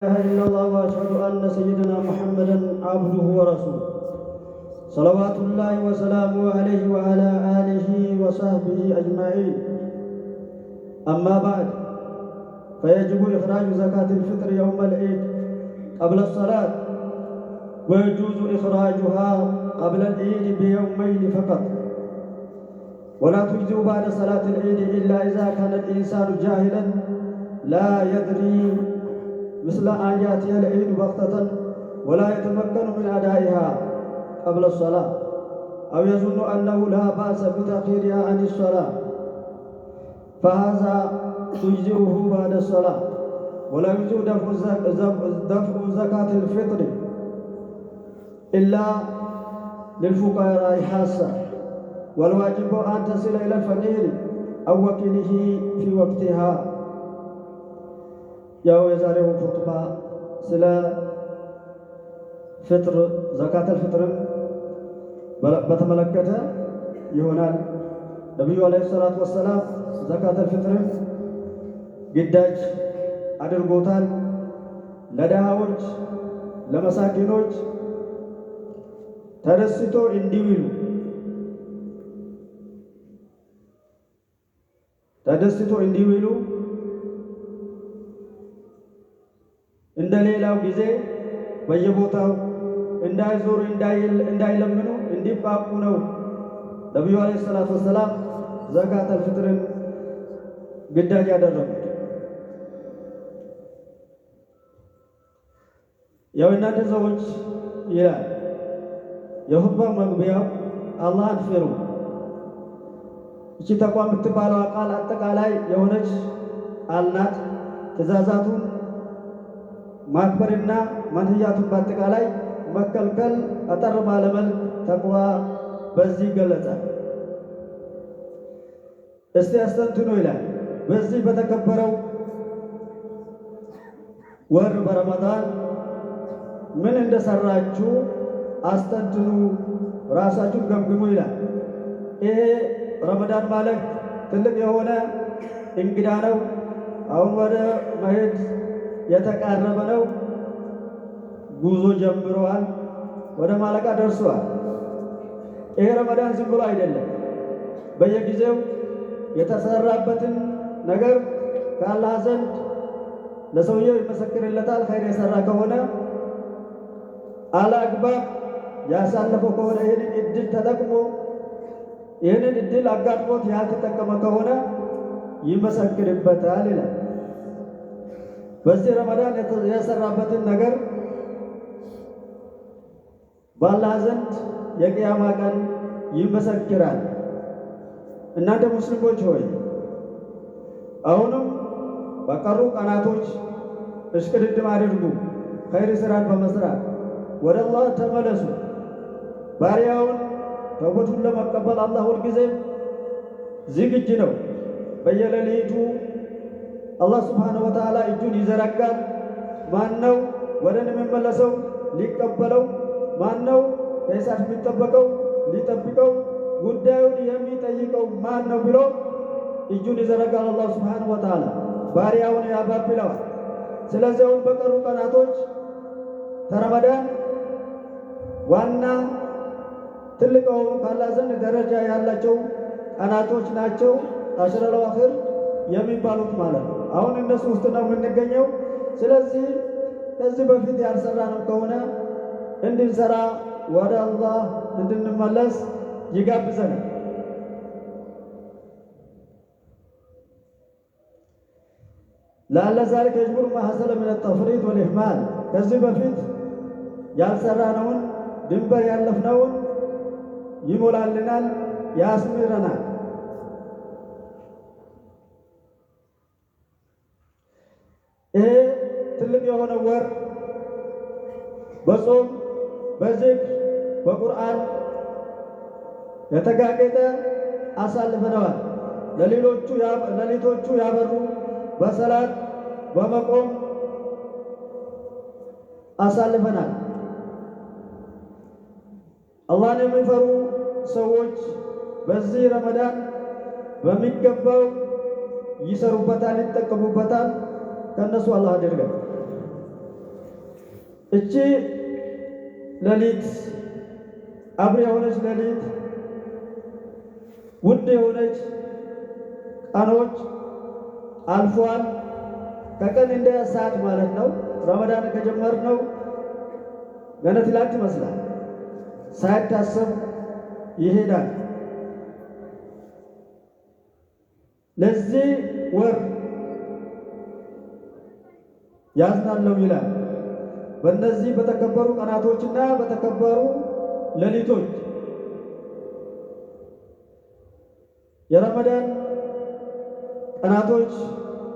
إله إلا الله وأشهد أن سيدنا محمدا عبده ورسوله صلوات الله وسلامه عليه وعلى آله وصحبه أجمعين. أما بعد، فيجب إخراج زكاة الفطر يوم العيد قبل الصلاة، ويجوز إخراجها قبل العيد بيومين فقط، ولا تجزئ بعد صلاة العيد إلا إذا كان الإنسان جاهلا لا يدري مثل أن يأتي العيد بغتة ولا يتمكن من أدائها قبل الصلاة، أو يظن أنه لا بأس بتأخيرها عن الصلاة، فهذا تجزئه بعد الصلاة، ولا يجوز دفع زكاة الفطر إلا للفقراء خاصة، والواجب أن تصل إلى الفقير أو وكيله في وقتها. ያው የዛሬው ኹጥባ ስለ ፍጥር ዘካተል ፍጥርን በተመለከተ ይሆናል። ነብዩ አለይሂ ሰላቱ ወሰላም ዘካተል ፍጥርን ግዳጅ አድርጎታል። ለድሃዎች ለመሳኪኖች ተደስቶ እንዲውሉ እንደ ሌላው ጊዜ በየቦታው እንዳይዞሩ እንዳይለምኑ እንዲባቁ ነው ነብዩ አለይሂ ሰላቱ ወሰላም ዘካተል ፍጥርን ግዳጅ ያደረጉት። ያው እናንተ ሰዎች ይላል የኹጥባ መግቢያው አላህን ፍሩ። እቺ ተቋም የምትባለው ቃል አጠቃላይ የሆነች አልናት። ትእዛዛቱን ማክበርና መንህያቱን በአጠቃላይ መከልከል አጠር ባለ መልክ ተቅዋ በዚህ ይገለጻል። እስቲ አስተንትኑ ይላል። በዚህ በተከበረው ወር በረመዳን ምን እንደሰራችሁ አስተንትኑ፣ ራሳችሁን ገምግሙ ይላል። ይሄ ረመዳን ማለት ትልቅ የሆነ እንግዳ ነው። አሁን ወደ መሄድ የተቃረበ ነው። ጉዞ ጀምረዋል፣ ወደ ማለቃ ደርሰዋል። ይሄ ረመዳን ዝም ብሎ አይደለም። በየጊዜው የተሰራበትን ነገር ከአላህ ዘንድ ለሰውየው ይመሰክርለታል። ኸይር የሰራ ከሆነ አላግባብ ያሳለፈው ከሆነ ይህንን እድል ተጠቅሞ ይህንን እድል አጋጥሞት ያልተጠቀመ ከሆነ ይመሰክርበታል ይላል። በዚህ ረመዳን የሰራበትን ነገር በአላህ ዘንድ የቂያማ ቀን ይመሰክራል። እናንተ ሙስሊሞች ሆይ አሁንም በቀሩ ቀናቶች እሽቅድድም አድርጉ፣ ኸይር ስራን በመስራት ወደ አላህ ተመለሱ። ባሪያውን ተውበቱን ለመቀበል አላህ ሁልጊዜም ዝግጁ ነው። በየሌሊቱ አላህ ሱብሓነሁ ወተዓላ እጁን ይዘረጋል። ማን ነው ወደ እኔ የሚመለሰው ሊቀበለው? ማን ነው ከእሳት የሚጠበቀው ሊጠብቀው? ጉዳዩን የሚጠይቀው ማን ነው ብሎ እጁን ይዘረጋል አላህ ሱብሓነሁ ወተዓላ፣ ባሪያውን ያባብለዋል። ስለዚህ አሁን በቀሩ ቀናቶች ተረመዳን ዋና ትልቅ የሆኑ ካላህ ዘንድ ደረጃ ያላቸው ቀናቶች ናቸው። አሽረል አዋኺር የሚባሉት ማለት ነው። አሁን እነሱ ውስጥ ነው የምንገኘው። ስለዚህ ከዚህ በፊት ያልሰራነው ከሆነ እንድንሰራ ወደ አላህ እንድንመለስ ይጋብዘናል። ለአለ ዛሊከ የጅቡሩ ማ ሐሰለ ሚነ ተፍሪጥ ወልኢህማል፣ ከዚህ በፊት ያልሰራነውን ድንበር ያለፍነውን ይሞላልናል፣ ያስምረናል። ይሄ ትልቅ የሆነ ወር በጾም በዝክር በቁርአን የተጋጌጠ አሳልፈነዋል። ሌሊቶቹ ያበሩ በሰላት በመቆም አሳልፈናል። አላህን የሚፈሩ ሰዎች በዚህ ረመዳን በሚገባው ይሰሩበታል፣ ይጠቀሙበታል። ከነሱ አላህ አድርገን። እቺ ሌሊት አብሬ የሆነች ሌሊት ውድ የሆነች ቀኖች አልፏል። ከቀን እንደ ሰዓት ማለት ነው። ረመዳን ከጀመርነው ገና ትላንት ይመስላል። ሳይታሰብ ይሄዳል። ለዚህ ወር ያዝናለው ይላል። በእነዚህ በተከበሩ ቀናቶችና በተከበሩ ሌሊቶች የረመዳን ቀናቶች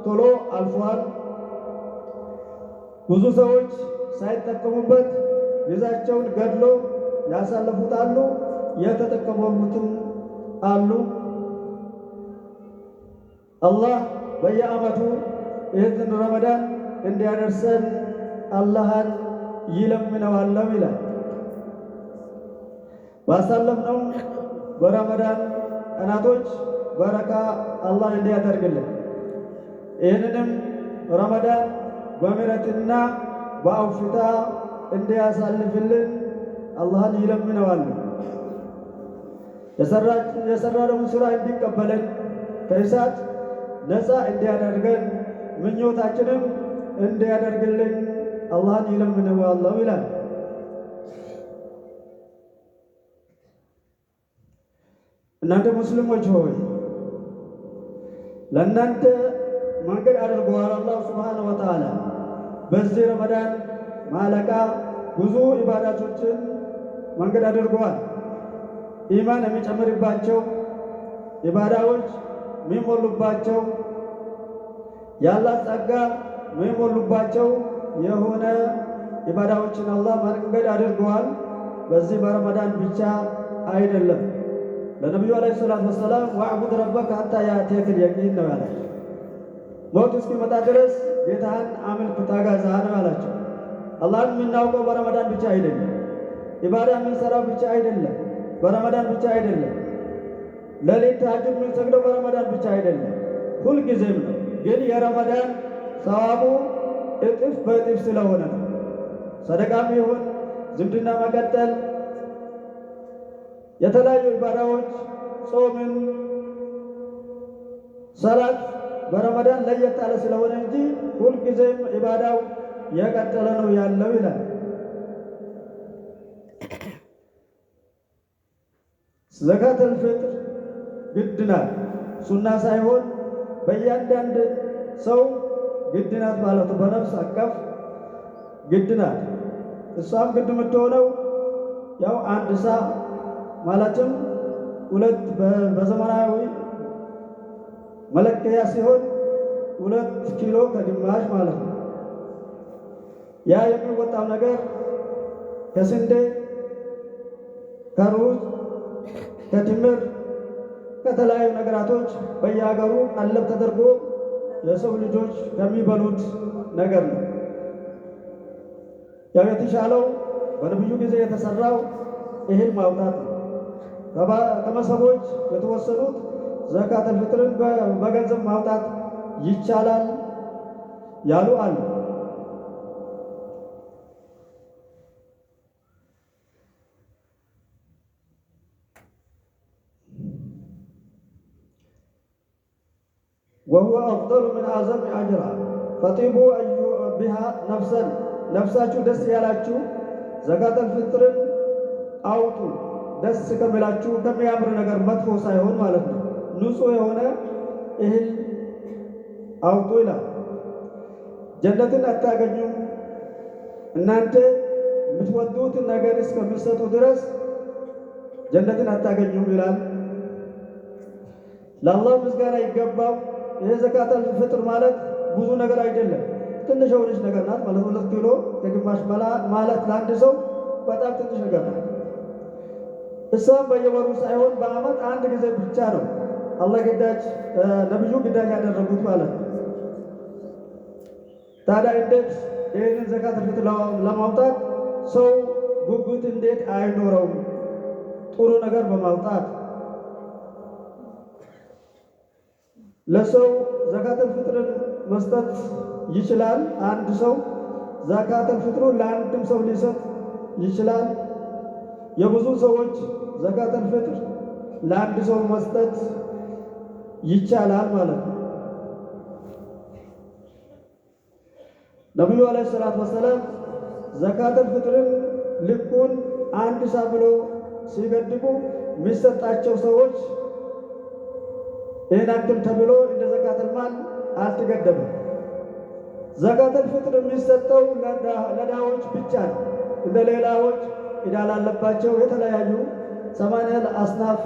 ቶሎ አልፏል። ብዙ ሰዎች ሳይጠቀሙበት ጊዜያቸውን ገድሎ ያሳለፉት አሉ፣ የተጠቀሙትም አሉ። አላህ በየዓመቱ ይህንን ረመዳን እንዲያደርሰን አላህን ይለምነዋለሁ ይላል። ባሳለፍነው በረመዳን ቀናቶች በረካ አላህ እንዲያደርግልን ይህንንም ረመዳን በምህረትና በአውፍታ እንዲያሳልፍልን አላህን ይለምነዋለሁ። የሰራነውን ሥራ እንዲቀበለን ከእሳት ነፃ እንዲያደርገን ምኞታችንም እንዲያደርግልን አላህን ይለምነዋለሁ ይላል። እናንተ ሙስሊሞች ሆይ ለእናንተ መንገድ አድርገዋል አላህ ሱብሓነሁ ወተዓላ። በዚህ ረመዳን ማለቃ ብዙ ኢባዳቶችን መንገድ አድርገዋል። ኢማን የሚጨምርባቸው ኢባዳዎች የሚሞሉባቸው የአላህ ጸጋ የሚሞሉባቸው የሆነ ኢባዳዎችን አላህ መንገድ አድርገዋል። በዚህ በረመዳን ብቻ አይደለም። ለነቢዩ ዓለይሂ ሰላቱ ወሰላም ወዕቡድ ረበከ ሐታ ያእቲየከል የቂን ነው ያላቸው። ሞት እስኪመጣ ድረስ ጌታህን አምልክ ተገዛ ነው ያላቸው። አላህን የምናውቀው በረመዳን ብቻ አይደለም። ኢባዳ የምንሰራው ብቻ አይደለም፣ በረመዳን ብቻ አይደለም። ሌሊት ተሐጁድ የምንሰግደው በረመዳን ብቻ አይደለም፣ ሁልጊዜም ነው። ግን የረመዳን ሰዋቡ እጥፍ በእጥፍ ስለሆነ ነው። ሰደቃም ይሁን ዝምድና መቀጠል፣ የተለያዩ ኢባዳዎች፣ ጾምን፣ ሰላት በረመዳን ለየት ያለ ስለሆነ እንጂ ሁልጊዜም ኢባዳው የቀጠለ ነው ያለው ይላል። ዘካተል ፊጥር ግድ ናት፣ ሱና ሳይሆን በእያንዳንድ ሰው ግድ ናት ማለቱ በነፍስ አቀፍ ግድ ናት። እሷም ግድ የምትሆነው ያው አንድ ሳ ማለትም ሁለት በዘመናዊ መለኪያ ሲሆን 2 ኪሎ ከግማሽ ማለት ነው። ያ የሚወጣው ነገር ከስንዴ፣ ከሩዝ፣ ከትምር፣ ከተለያዩ ነገራቶች በየሀገሩ ቀለብ ተደርጎ የሰው ልጆች ከሚበሉት ነገር ነው። ያው የተሻለው በነብዩ ጊዜ የተሰራው እህል ማውጣት ነው። ከመሰቦች የተወሰኑት ዘካተል ፊጥርን በገንዘብ ማውጣት ይቻላል ያሉ አሉ። وهو أفضل من أعظم أجرا فطيبوا بها نفسا ነፍሳችሁ ደስ ያላችሁ ዘካተል ፊጥርን አውጡ። ደስ ከሚላችሁ ከሚያምር ነገር መጥፎ ሳይሆን ማለት ነው። ንጹህ የሆነ እህል አውጡ ይላል። ጀነትን አታገኙም እናንተ የምትወዱትን ነገር እስከምትሰጡ ድረስ ጀነትን አታገኙም ይላል። ለአላህ ምስጋና ይገባው። ይሄ ዘካተል ፊጥር ማለት ብዙ ነገር አይደለም፣ ትንሽ የሆነች ነገር ናት ማለት 2 ኪሎ ከግማሽ ማለት ለአንድ ሰው በጣም ትንሽ ነገር ናት። እሷም በየወሩ ሳይሆን በዓመት አንድ ጊዜ ብቻ ነው አላህ ግዳጅ ነብዩ ግዳጅ ያደረጉት ማለት ነው። ታዲያ እንዴት ይህንን ዘካተል ፊጥር ለማውጣት ሰው ጉጉት እንዴት አይኖረውም? ጥሩ ነገር በማውጣት ለሰው ዘካተል ፊጥርን መስጠት ይችላል። አንድ ሰው ዘካተል ፍጥሩ ለአንድም ሰው ሊሰጥ ይችላል። የብዙ ሰዎች ዘካተል ፍጥር ለአንድ ሰው መስጠት ይቻላል ማለት ነው። ነቢዩ ዓለይሂ ሰላቱ ወሰላም ዘካተል ፍጥርን ልኩን አንድ ሳ ብሎ ሲገድቡ የሚሰጣቸው ሰዎች ይህን አክል ተብሎ እንደ ዘካተል ማል አልተገደበም። ዘካተል ፍጥር የሚሰጠው ለድሃዎች ብቻ ነው። እንደ ሌላዎች ዕዳ ላለባቸው የተለያዩ 80 አስናፍ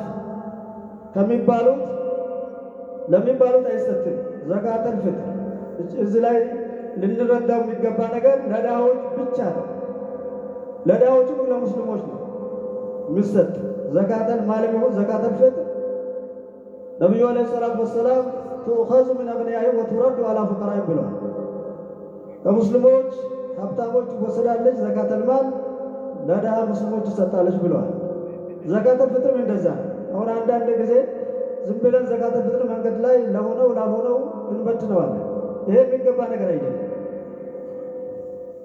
ለሚባሉት አይሰጥም ዘካተል ፍጥር። እዚህ ላይ ልንረዳው የሚገባ ነገር ለድሃዎች ብቻ ነው። ለድሃዎችም ለሙስሊሞች ነው የሚሰጥ ዘካተል ማልም ይሁን ዘካተል ፍጥር። ነቢዩ ዓለይሂ ሰላቱ ወሰላም ትኡኸዙ ሚን አግኒያኢሂም ወቱረዱ ዐላ ፉቀራኢሂም ብለዋል። ከሙስሊሞች ሀብታሞች ትወሰዳለች ዘካተል ማል፣ ለድሃ ሙስሊሞች ትሰጣለች ብለዋል። ዘካተል ፍጥር እንደዛ ነው። አሁን አንዳንድ ጊዜ ዝም ብለን ዘካተል ፍጥር መንገድ ላይ ለሆነው ላልሆነው እንበትነዋለን። ይሄ የሚገባ ነገር አይደለም።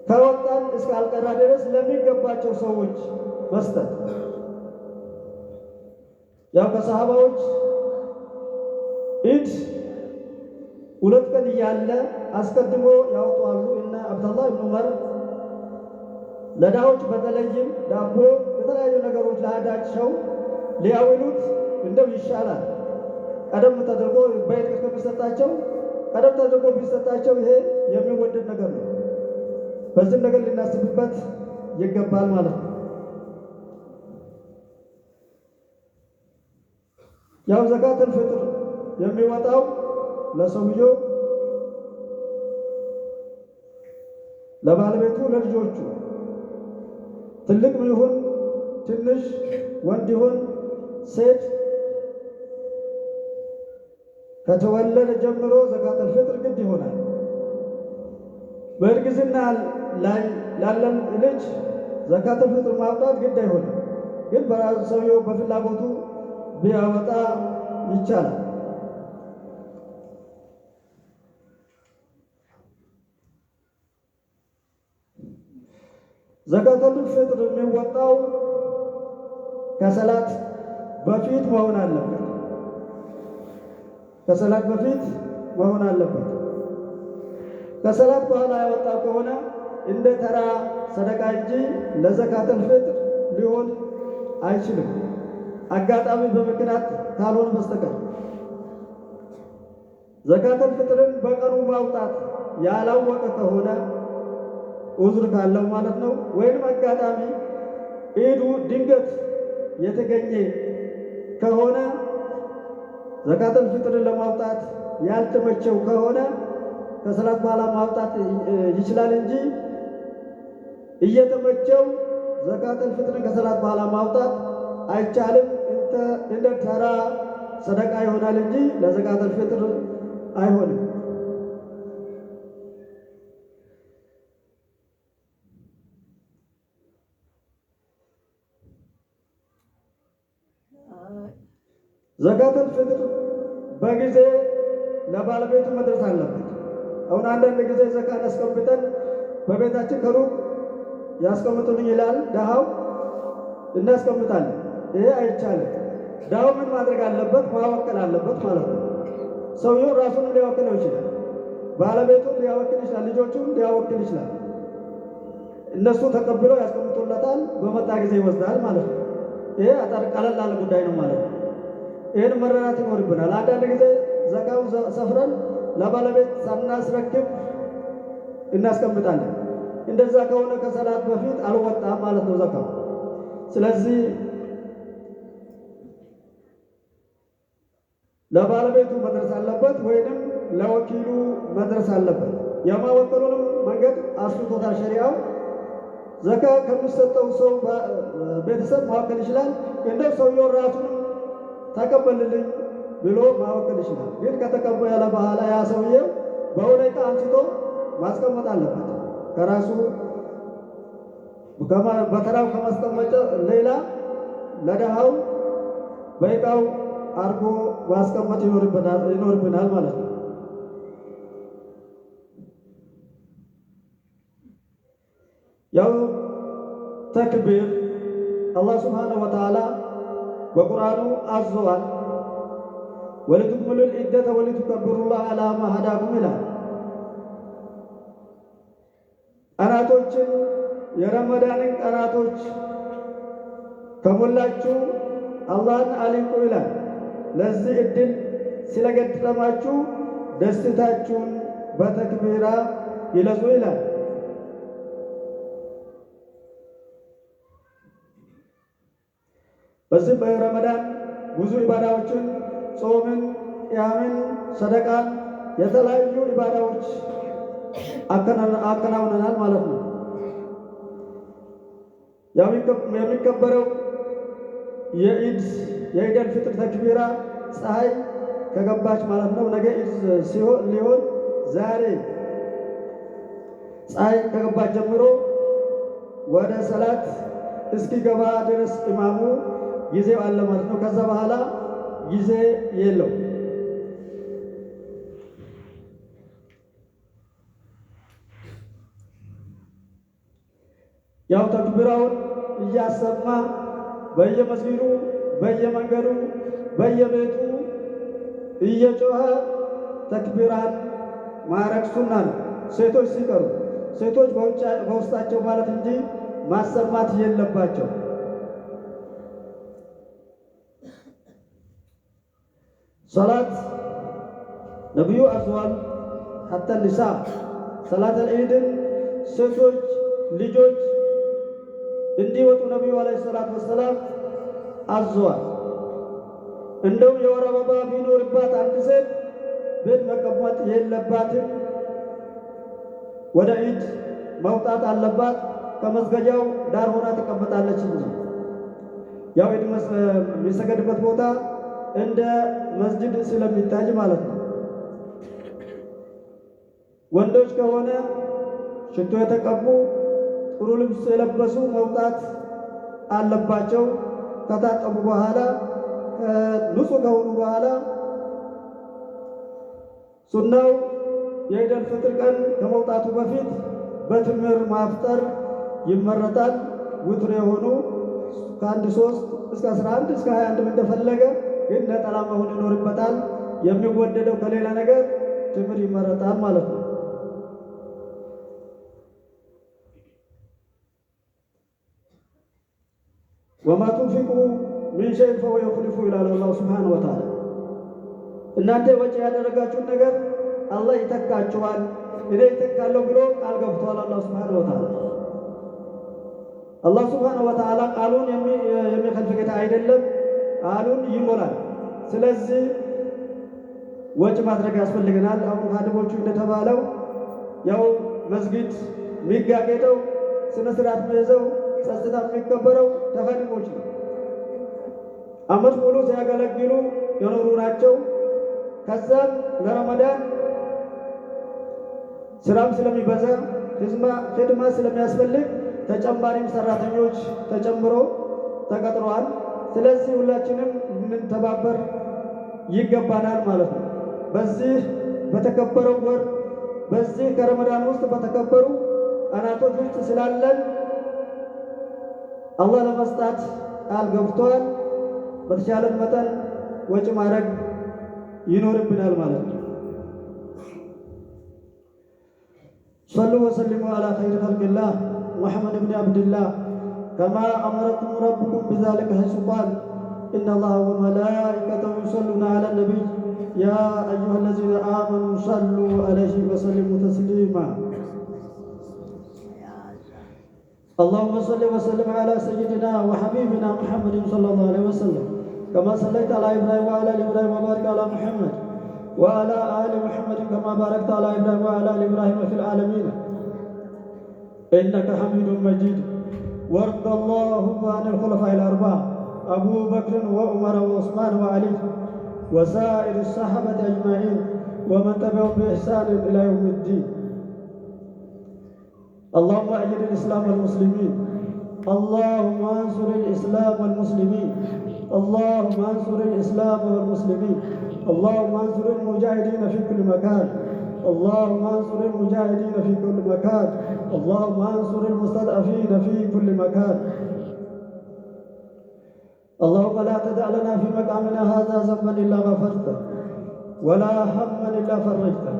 ከወጣን እስካልቀራ ድረስ ለሚገባቸው ሰዎች መስጠት። ያው ከሰሃባዎች ኢድ 2 ቀን እያለ አስቀድሞ ያወጣሉ እና አብዱላህ ኢብኑ ዑመር ለድሃዎች በተለይም ዳቦ፣ የተለያዩ ነገሮች ለአዳቸው ሊያውሉት እንደው ይሻላል ቀደም ተደርጎ በኢድ ከሚሰጣቸው ቀደም ተደርጎ ቢሰጣቸው ይሄ የሚወደድ ነገር ነው። በዚህ ነገር ልናስብበት ይገባል ማለት ነው። ያው ዘካተል ፍጥር የሚወጣው ለሰውየው፣ ለባለቤቱ፣ ለልጆቹ ትልቅ ይሁን ትንሽ፣ ወንድ ይሁን ሴት ከተወለደ ጀምሮ ዘካተል ፍጥር ግድ ይሆናል። በእርግዝና ላይ ላለን ልጅ ዘካተል ፍጥር ማውጣት ግድ አይሆንም። ግን በራሱ ሰውየው በፍላጎቱ ቢያወጣ ይቻላል። ዘካተል ፍጥር የሚወጣው ከሰላት በፊት መሆን አለበት። ከሰላት በፊት መሆን አለበት። ከሰላት በኋላ ያወጣ ከሆነ እንደ ተራ ሰደቃ እንጂ ለዘካተል ፍጥር ሊሆን አይችልም፣ አጋጣሚ በምክንያት ካልሆነ በስተቀር። ዘካተል ፍጥርን በቀኑ ማውጣት ያላወቀ ከሆነ ዑዝር ካለው ማለት ነው፣ ወይም አጋጣሚ ኢዱ ድንገት የተገኘ ከሆነ ዘካተል ፍጥርን ለማውጣት ያልተመቸው ከሆነ ከሰላት በኋላ ማውጣት ይችላል እንጂ እየተመቸው ዘካተል ፍጥርን ከሰላት በኋላ ማውጣት አይቻልም። እንደ ተራ ሰደቃ ይሆናል እንጂ ለዘካተል ፍጥር አይሆንም። ዘካተል ፍጥር በጊዜ ለባለቤቱ መድረስ አለበት። አሁን አንዳንድ ጊዜ ዘካን አስቀምጠን በቤታችን ከሩቅ ያስቀምጡልኝ ይላል ድሃው፣ እናስቀምጣለን። ይሄ አይቻልም። ድሃው ምን ማድረግ አለበት? ማወከል አለበት ማለት ነው። ሰውየው ራሱን ሊያወክለው ይችላል፣ ባለቤቱን ሊያወክል ይችላል፣ ልጆቹን ሊያወክል ይችላል። እነሱ ተቀብለው ያስቀምጡለታል፣ በመጣ ጊዜ ይወስዳል ማለት ነው። ይሄ አጠር ቀለል ያለ ጉዳይ ነው ማለት ነው። ይህን መረዳት ይኖርብናል። አንዳንድ ጊዜ ዘካውን ሰፍረን ለባለቤት ሳናስረክብ እናስቀምጣለን። እንደዛ ከሆነ ከሰላት በፊት አልወጣም ማለት ነው ዘካው። ስለዚህ ለባለቤቱ መድረስ አለበት ወይንም ለወኪሉ መድረስ አለበት። የማወከሉንም መንገድ አስፍቶታል ሸሪዓው። ዘካ ከሚሰጠው ሰው ቤተሰብ ማወከል ይችላል። እንደው ሰውየው ራሱንም ተቀበልልኝ ብሎ ማወከል ይችላል። ግን ከተቀበለ በኋላ ያ ሰውየው በሁኔታ አንስቶ ማስቀመጥ አለበት። ከራሱ በተራው ከማስቀመጫ ሌላ ለድሃው በዕቃው አርጎ ማስቀመጥ ይኖርብናል ማለት ነው። ያው ተክቢር አላህ ሱብሓነሁ ወተዓላ በቁርአኑ አዟል። ወሊቱክሚሉል ዒደተ ወሊቱከብሩላህ ዐላ ማ ሀዳኩም ይላል። ቀናቶችን የረመዳንን ቀናቶች ከሞላችሁ አላህን አሊቁ ይላል። ለዚህ እድል ስለገጠማችሁ ደስታችሁን በተክቢራ ይለዙ ይላል። በዚህ በረመዳን ብዙ ኢባዳዎችን ጾምን፣ ቅያምን፣ ሰደቃን የተለያዩ ኢባዳዎች አከናውነናል ማለት ነው። የሚከበረው የኢደል ፍጥር ተክቢራ ፀሐይ ከገባች ማለት ነው። ነገ ሊሆን ዛሬ ፀሐይ ከገባች ጀምሮ ወደ ሰላት እስኪገባ ድረስ ኢማሙ ጊዜው አለ ማለት ነው። ከዛ በኋላ ጊዜ የለው። ያው ተክቢራውን እያሰማ በየመስጊዱ በየመንገዱ በየቤቱ እየጮኸ ተክቢራን ማረግ ሱና ነው። ሴቶች ሲቀሩ ሴቶች በውስጣቸው ማለት እንጂ ማሰማት የለባቸው። ሰላት ነቢዩ አዟል። ሐታ ኒሳ ሰላተል ዒድን ሴቶች ልጆች እንዲወጡ ነቢዩ ዓለይሂ ሰላቱ ወሰላም አዘዋል። እንደው የወር አበባ ቢኖርባት አንድ ሴት ቤት መቀመጥ የለባትም፣ ወደ ዒድ መውጣት አለባት። ከመስገጃው ዳር ሆና ትቀመጣለች እንጂ ያው ዒድ የሚሰገድበት ቦታ እንደ መስጂድ ስለሚታይ ማለት ነው። ወንዶች ከሆነ ሽቶ የተቀቡ ጥሩ ልብስ የለበሱ መውጣት አለባቸው። ከታጠቡ በኋላ ንጹህ ከሆኑ በኋላ ሱናው የኢደል ፍጥር ቀን ከመውጣቱ በፊት በትምር ማፍጠር ይመረጣል። ውትር የሆኑ ከ1 3 እስከ 11 እስከ 21 እንደፈለገ ግን ነጠላ መሆን ይኖርበታል። የሚወደደው ከሌላ ነገር ትምር ይመረጣል ማለት ነው። ወማ ቱንፊቁ ሚን ሸይኢን ፈሁወ ዩኽሊፉ ይላል አላህ ሱብሓነሁ ወተዓላ። እናንተ ወጪ ያደረጋችሁን ነገር አላህ ይተካችኋል፣ እኔ ይተካለሁ ብሎ ቃል ገብቷል አላህ ሱብሓነሁ ወተዓላ። አላህ ሱብሓነሁ ወተዓላ ቃሉን የሚከልፍ ጌታ አይደለም፣ ቃሉን ይሞላል። ስለዚህ ወጪ ማድረግ ያስፈልገናል። አሁን ሀዲሞቹ እንደተባለው ያው መስጊድ የሚጋጌጠው ስነ ስርዓት የሚይዘው ጸጥታ የሚከበረው ተኸዲሞች ነው። ዓመት ሙሉ ሲያገለግሉ የኖሩ ናቸው። ከዛም ለረመዳን ስራም ስለሚበዛ ኺድማ ስለሚያስፈልግ ተጨማሪም ሰራተኞች ተጨምሮ ተቀጥረዋል። ስለዚህ ሁላችንም እንተባበር ይገባናል ማለት ነው። በዚህ በተከበረው ወር በዚህ ከረመዳን ውስጥ በተከበሩ ቀናቶች ውስጥ ስላለን አላህ ለመስጣት ቃል ገብቷል። በተቻለን መጠን ወጪ ማድረግ ይኖርብናል ማለት ነው። ሰሉ ወሰሊሙ አላ ኸይሪ ኸልቂላህ ሙሐመድ ብን አብድላህ ከማ አመረኩም ረብኩም ቢዛሊከ ሐይሱ ቃል ኢነላሀ ወመላኢከተሁ ዩሰሉነ ዐላ ነቢይ ያ አዩሀ ለዚነ አመኑ ሰሉ ዐለይሂ ወሰሊሙ ተስሊማ اللهم صل وسلم على سيدنا وحبيبنا محمد صلى الله عليه وسلم كما صليت على ابراهيم وعلى ال ابراهيم وبارك على محمد وعلى ال محمد كما باركت على ابراهيم وعلى ال ابراهيم في العالمين انك حميد مجيد. وارض اللهم عن الخلفاء الاربعه ابو بكر وعمر وعثمان وعلي وسائر الصحابه اجمعين ومن تبعهم باحسان الى يوم الدين. اللهم أعز الإسلام والمسلمين، اللهم انصر الإسلام والمسلمين، اللهم انصر الإسلام والمسلمين، اللهم انصر المجاهدين في كل مكان، اللهم انصر المجاهدين في كل مكان، اللهم انصر المستضعفين والمستضعفين في كل مكان. اللهم لا تدع لنا في مقامنا هذا ذنبا إلا غفرته، ولا هما إلا فرجته،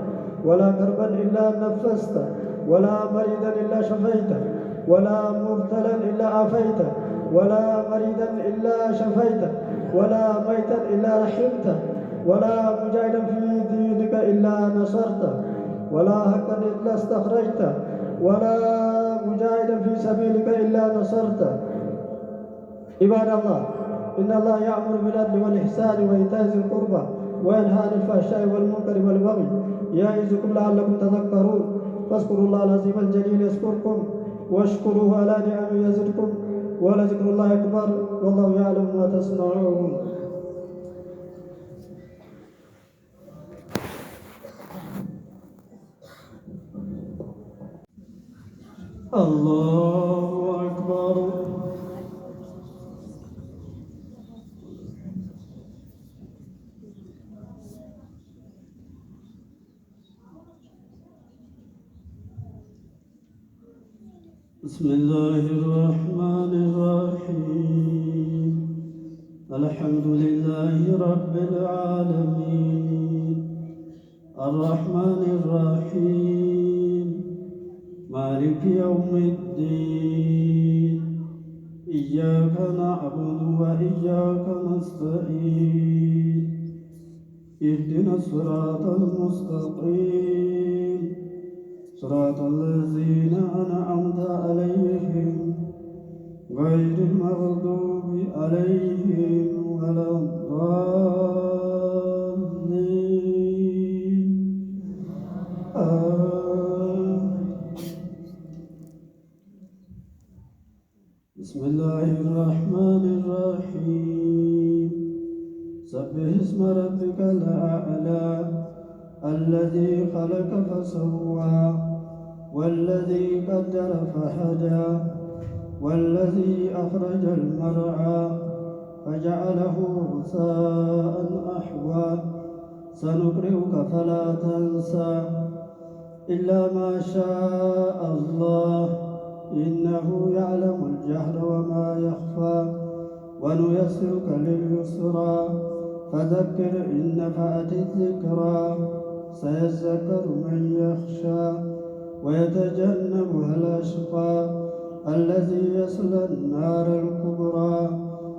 ولا كربا إلا نفسته، ولا مريضا إلا شفيته، ولا مبتلا إلا عافيته، ولا مريضا إلا شفيته، ولا ميتا إلا رحمته، ولا مجاهدا في دينك إلا نصرته، ولا حقا إلا استخرجته، ولا مجاهدا في سبيلك إلا نصرته. عباد الله، إن الله يأمر بالعدل والإحسان وإيتاء ذي القربى وينهى عن الفحشاء والمنكر والبغي يعظكم لعلكم تذكرون. فاذكروا الله العظيم الجليل يذكركم واشكروه على نعمه يزدكم ولذكر الله أكبر والله يعلم ما تصنعون. الله أكبر. بسم الله الرحمن الرحيم. الحمد لله رب العالمين الرحمن الرحيم مالك يوم الدين. إياك نعبد وإياك نستعين. اهدنا الصراط المستقيم صراط الذين أنعمت عليهم غير المغضوب عليهم ولا الضالين. بسم الله الرحمن الرحيم. سبح اسم ربك الأعلى الذي خلق فسوى والذي قدر فهدى والذي أخرج المرعى فجعله غثاء أحوى. سنقرئك فلا تنسى إلا ما شاء الله إنه يعلم الجهر وما يخفى. ونيسرك لليسرى فذكر إن نفعت الذكرى. سيذكر من يخشى ويتجنبها الأشقى الذي يصلى النار الكبرى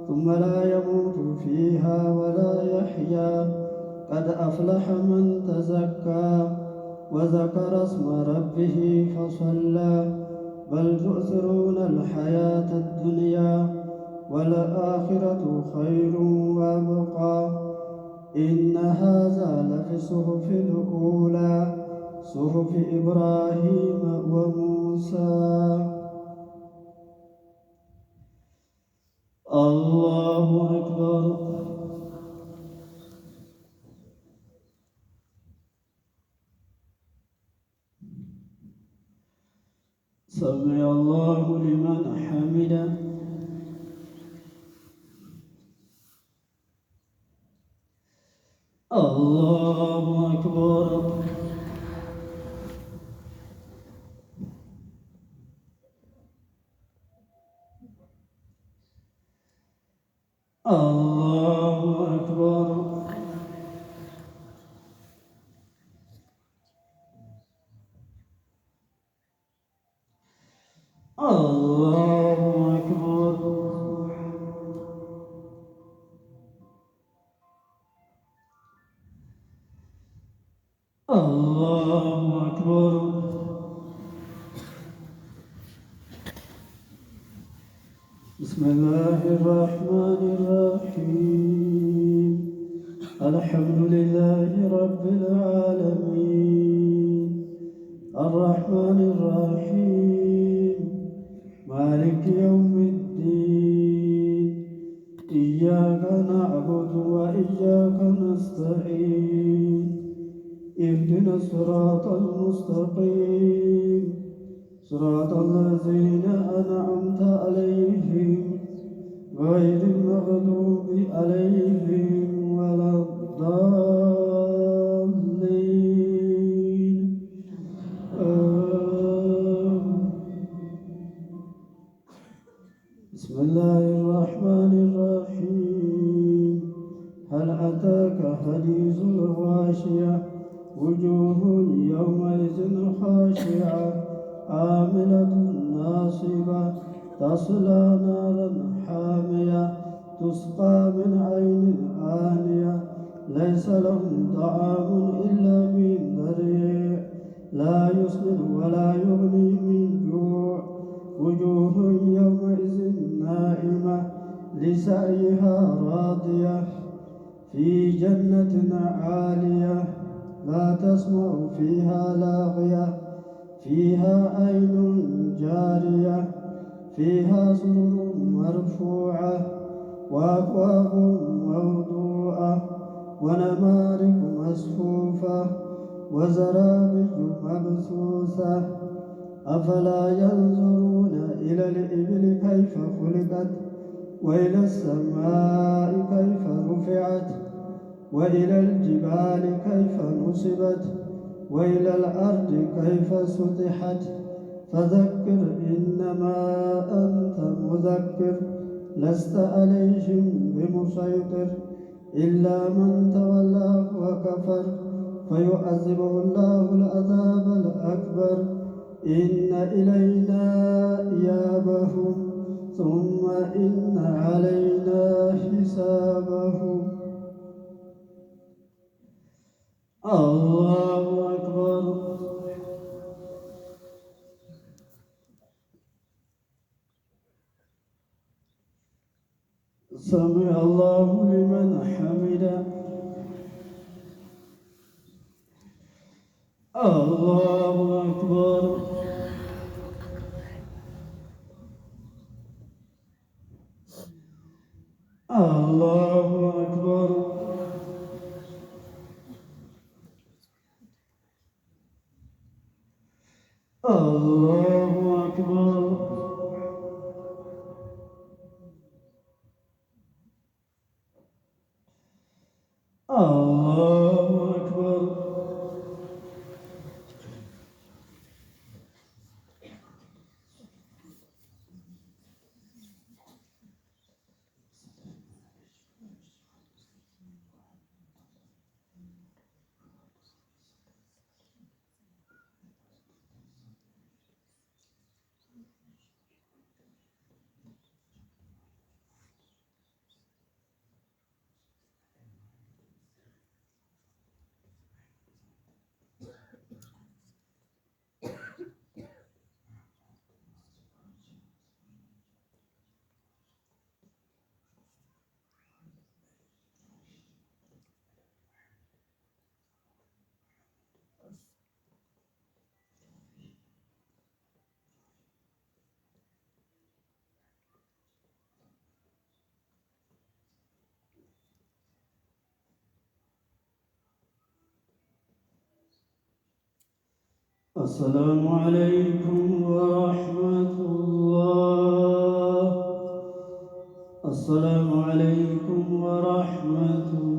ثم لا يموت فيها ولا يحيا. قد أفلح من تزكى وذكر اسم ربه فصلى. بل تؤثرون الحياة الدنيا والآخرة خير وأبقى. إن هذا لفي الصحف الأولى صحف إبراهيم وموسى. الله أكبر. سمع الله لمن حمده. الله أكبر. الله أكبر. الله أكبر. الله أكبر. بسم الله الرحمن الرحيم. الحمد لله رب العالمين الرحمن الرحيم مالك يوم الدين. إياك نعبد وإياك نستعين. اهدنا الصراط المستقيم صراط الذين أنعمت عليهم غير المغضوب عليهم ولا الضالين. بسم الله الرحمن الرحيم. هل أتاك حديث الغاشية وجوه يومئذ خاشعة عاملة ناصبة تصلى نارا حامية تسقى من عين آنية ليس لهم طعام إلا من ضريع لا يسمن ولا يغني من جوع وجوه يومئذ ناعمة لسعيها راضية في جنة عالية لا تسمع فيها لاغية فيها عين جارية فيها سرر مرفوعة وأكواب موضوعة ونمارق مصفوفة وزرابي مبثوثة أفلا ينظرون إلى الإبل كيف خلقت وإلى السماء كيف رفعت وإلى الجبال كيف نصبت وإلى الأرض كيف سطحت فذكر إنما أنت مذكر لست عليهم بمسيطر إلا من تولى وكفر فيعذبه الله العذاب الأكبر إن إلينا إيابهم ثم إن علينا حسابهم. الله أكبر. سمع الله لمن حمده. الله أكبر. الله أكبر. الله أكبر. الله أكبر. السلام عليكم ورحمة الله. السلام عليكم ورحمة الله.